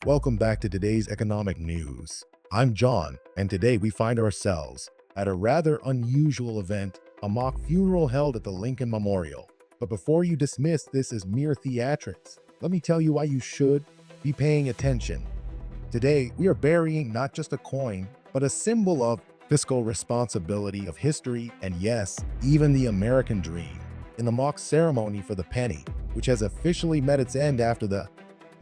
Welcome back to today's economic news. I'm John, and today we find ourselves at a rather unusual event, a mock funeral held at the Lincoln Memorial. But before you dismiss this as mere theatrics, let me tell you why you should be paying attention. Today, we are burying not just a coin, but a symbol of fiscal responsibility of history and yes, even the American dream, in the mock ceremony for the penny, which has officially met its end after the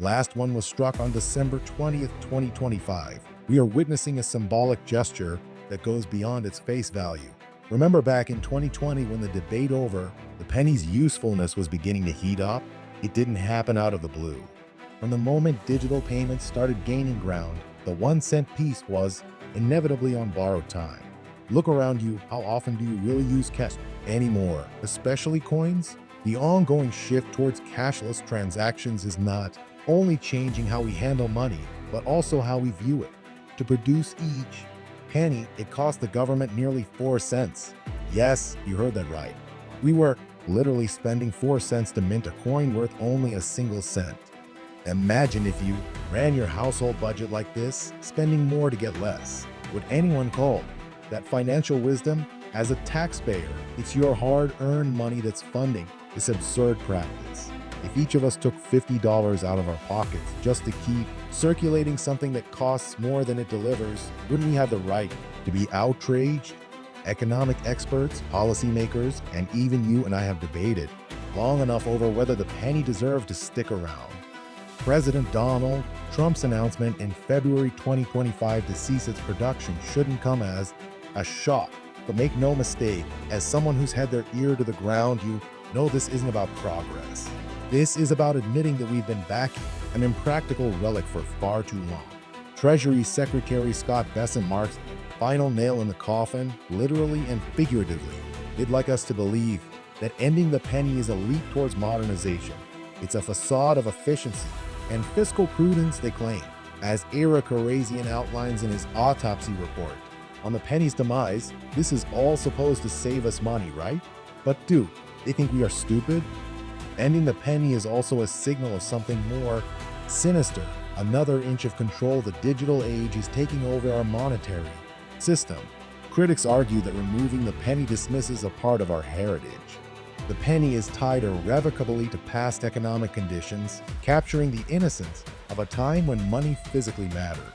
last one was struck on December 20th, 2025. We are witnessing a symbolic gesture that goes beyond its face value. Remember back in 2020 when the debate over the penny's usefulness was beginning to heat up? It didn't happen out of the blue. From the moment digital payments started gaining ground, the 1 cent piece was inevitably on borrowed time. Look around you, how often do you really use cash anymore, especially coins? The ongoing shift towards cashless transactions is not only changing how we handle money, but also how we view it. To produce each penny, it cost the government nearly 4 cents. Yes, you heard that right. We were literally spending 4 cents to mint a coin worth only a single cent. Imagine if you ran your household budget like this, spending more to get less. Would anyone call that financial wisdom? As a taxpayer, it's your hard-earned money that's funding this absurd practice. If each of us took $50 out of our pockets just to keep circulating something that costs more than it delivers, wouldn't we have the right to be outraged? Economic experts, policymakers, and even you and I have debated long enough over whether the penny deserved to stick around. President Donald Trump's announcement in February 2025 to cease its production shouldn't come as a shock. But make no mistake, as someone who's had their ear to the ground, you know this isn't about progress. This is about admitting that we've been backing an impractical relic for far too long. Treasury Secretary Scott Bessent marks final nail in the coffin, literally and figuratively. They'd like us to believe that ending the penny is a leap towards modernization. It's a facade of efficiency and fiscal prudence, they claim, as Ira Karazian outlines in his autopsy report. On the penny's demise, this is all supposed to save us money, right? But dude, they think we are stupid? Ending the penny is also a signal of something more sinister. Another inch of control the digital age is taking over our monetary system. Critics argue that removing the penny dismisses a part of our heritage. The penny is tied irrevocably to past economic conditions, capturing the innocence of a time when money physically mattered.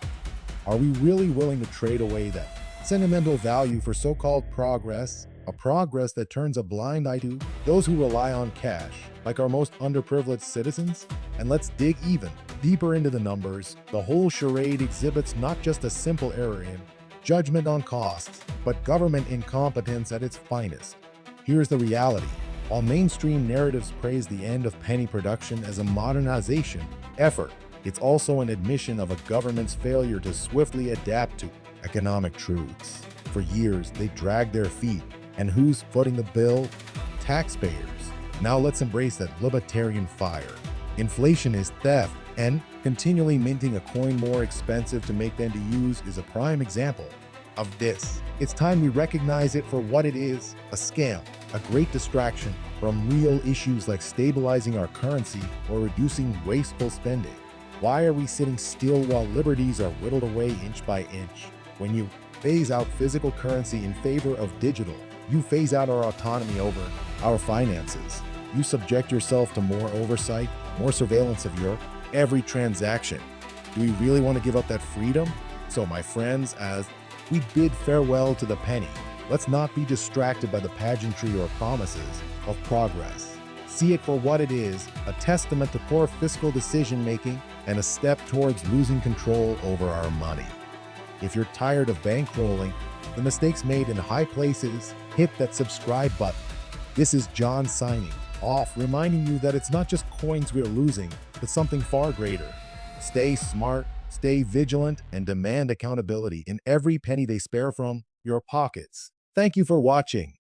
Are we really willing to trade away that sentimental value for so-called progress, a progress that turns a blind eye to those who rely on cash, like our most underprivileged citizens? And let's dig even deeper into the numbers. The whole charade exhibits not just a simple error in judgment on costs, but government incompetence at its finest. Here's the reality. While mainstream narratives praise the end of penny production as a modernization effort, it's also an admission of a government's failure to swiftly adapt to economic truths. For years, they dragged their feet. And who's footing the bill? Taxpayers. Now let's embrace that libertarian fire. Inflation is theft, and continually minting a coin more expensive to make than to use is a prime example of this. It's time we recognize it for what it is, a scam, a great distraction from real issues like stabilizing our currency or reducing wasteful spending. Why are we sitting still while liberties are whittled away inch by inch? When you phase out physical currency in favor of digital, you phase out our autonomy over our finances. You subject yourself to more oversight, more surveillance of your every transaction. Do we really want to give up that freedom? So my friends, as we bid farewell to the penny, let's not be distracted by the pageantry or promises of progress. See it for what it is, a testament to poor fiscal decision-making and a step towards losing control over our money. If you're tired of bankrolling the mistakes made in high places, hit that subscribe button. This is John signing off, reminding you that it's not just coins we're losing, but something far greater. Stay smart, stay vigilant, and demand accountability in every penny they spare from your pockets. Thank you for watching.